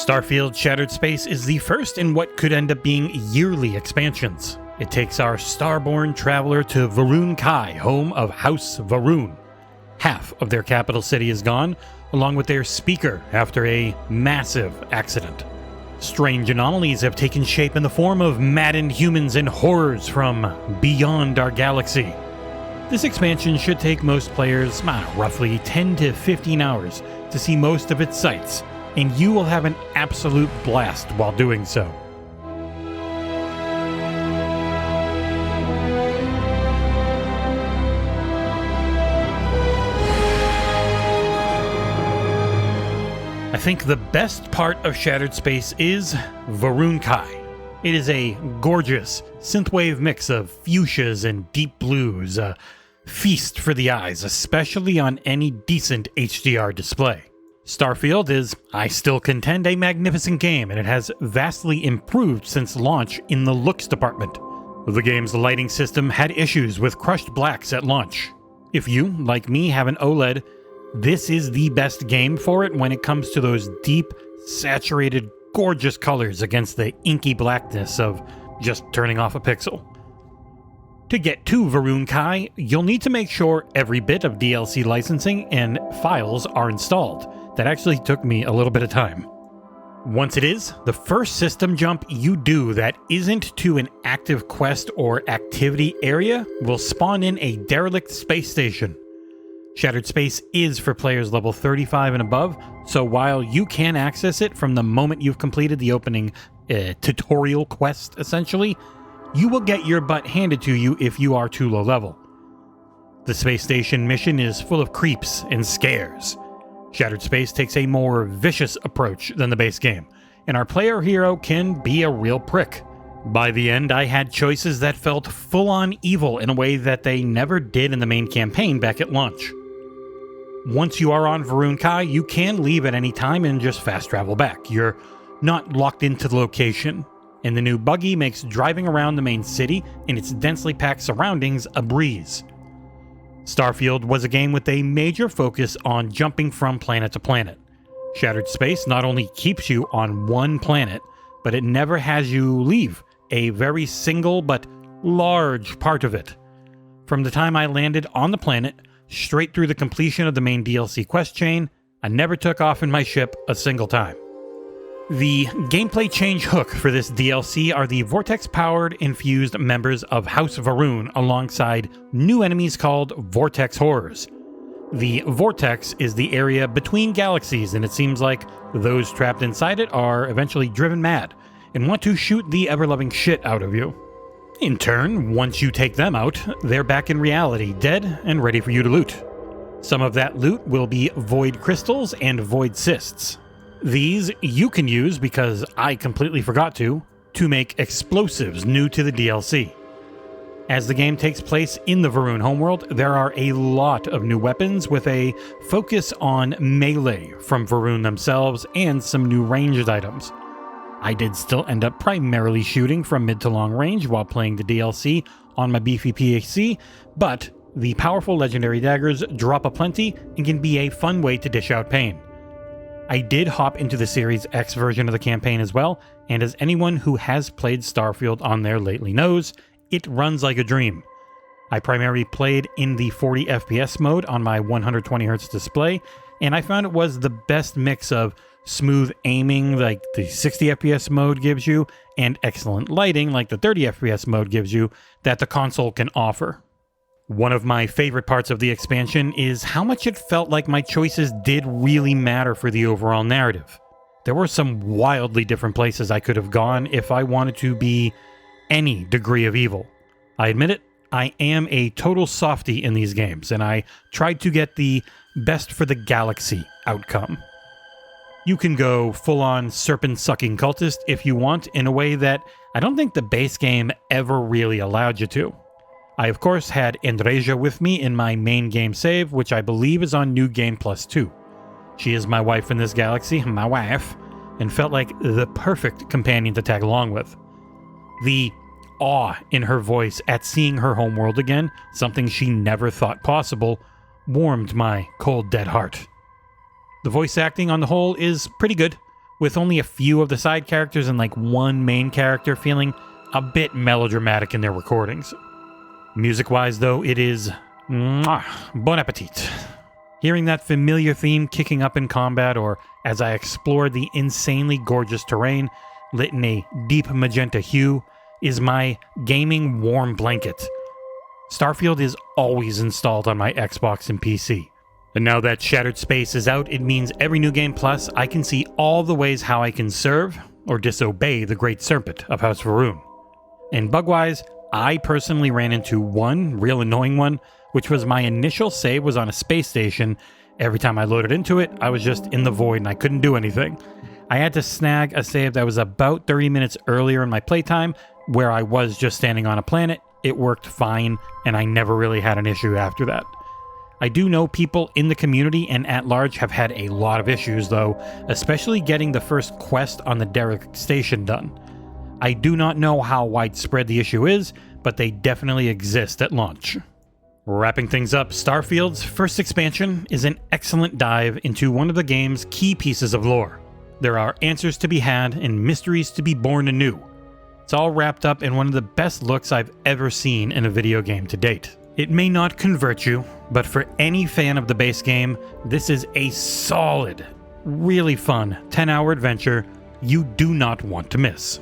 Starfield Shattered Space is the first in what could end up being yearly expansions. It takes our starborn traveler to Va'ruun Kai, home of House Va'ruun. Half of their capital city is gone, along with their speaker after a massive accident. Strange anomalies have taken shape in the form of maddened humans and horrors from beyond our galaxy. This expansion should take most players roughly 10 to 15 hours to see most of its sights, and you will have an absolute blast while doing so. I think the best part of Shattered Space is Va'ruun Kai. It is a gorgeous synthwave mix of fuchsias and deep blues, a feast for the eyes, especially on any decent HDR display. Starfield is, I still contend, a magnificent game, and it has vastly improved since launch in the looks department. The game's lighting system had issues with crushed blacks at launch. If you, like me, have an OLED, this is the best game for it when it comes to those deep, saturated, gorgeous colors against the inky blackness of just turning off a pixel. To get to Va'ruun Kai, you'll need to make sure every bit of DLC licensing and files are installed. That actually took me a little bit of time. Once it is, the first system jump you do that isn't to an active quest or activity area will spawn in a derelict space station. Shattered Space is for players level 35 and above, so while you can access it from the moment you've completed the opening tutorial quest, essentially, you will get your butt handed to you if you are too low level. The space station mission is full of creeps and scares. Shattered Space takes a more vicious approach than the base game, and our player hero can be a real prick. By the end, I had choices that felt full-on evil in a way that they never did in the main campaign back at launch. Once you are on Va'ruun Kai, you can leave at any time and just fast travel back. You're not locked into the location, and the new buggy makes driving around the main city and its densely packed surroundings a breeze. Starfield was a game with a major focus on jumping from planet to planet. Shattered Space not only keeps you on one planet, but it never has you leave a very single but large part of it. From the time I landed on the planet, straight through the completion of the main DLC quest chain, I never took off in my ship a single time. The gameplay change hook for this DLC are the Vortex-powered infused members of House Va'ruun alongside new enemies called Vortex Horrors. The Vortex is the area between galaxies, and it seems like those trapped inside it are eventually driven mad and want to shoot the ever-loving shit out of you. In turn, once you take them out, they're back in reality, dead and ready for you to loot. Some of that loot will be void crystals and void cysts. These you can use, because I completely forgot to make explosives new to the DLC. As the game takes place in the Va'ruun homeworld, there are a lot of new weapons with a focus on melee from Va'ruun themselves and some new ranged items. I did still end up primarily shooting from mid to long range while playing the DLC on my beefy PC, but the powerful legendary daggers drop aplenty and can be a fun way to dish out pain. I did hop into the Series X version of the campaign as well, and as anyone who has played Starfield on there lately knows, it runs like a dream. I primarily played in the 40 FPS mode on my 120Hz display, and I found it was the best mix of smooth aiming like the 60 FPS mode gives you, and excellent lighting like the 30 FPS mode gives you that the console can offer. One of my favorite parts of the expansion is how much it felt like my choices did really matter for the overall narrative. There were some wildly different places I could have gone if I wanted to be any degree of evil. I admit it, I am a total softie in these games, and I tried to get the best for the galaxy outcome. You can go full-on serpent-sucking cultist if you want, in a way that I don't think the base game ever really allowed you to. I, of course, had Andreja with me in my main game save, which I believe is on New Game Plus 2. She is my wife in this galaxy, my wife, and felt like the perfect companion to tag along with. The awe in her voice at seeing her homeworld again, something she never thought possible, warmed my cold, dead heart. The voice acting on the whole is pretty good, with only a few of the side characters and like one main character feeling a bit melodramatic in their recordings. Music-wise, though, it is bon appetit. Hearing that familiar theme kicking up in combat, or as I explore the insanely gorgeous terrain lit in a deep magenta hue, is my gaming warm blanket. Starfield is always installed on my Xbox and PC. And now that Shattered Space is out, it means every New Game Plus, I can see all the ways how I can serve or disobey the Great Serpent of House Va'ruun. And bug-wise, I personally ran into one real annoying one, which was my initial save was on a space station. Every time I loaded into it, I was just in the void and I couldn't do anything. I had to snag a save that was about 30 minutes earlier in my playtime, where I was just standing on a planet. It worked fine, and I never really had an issue after that. I do know people in the community and at large have had a lot of issues though, especially getting the first quest on the Derrick station done. I do not know how widespread the issue is, but they definitely exist at launch. Wrapping things up, Starfield's first expansion is an excellent dive into one of the game's key pieces of lore. There are answers to be had and mysteries to be born anew. It's all wrapped up in one of the best looks I've ever seen in a video game to date. It may not convert you, but for any fan of the base game, this is a solid, really fun 10-hour adventure you do not want to miss.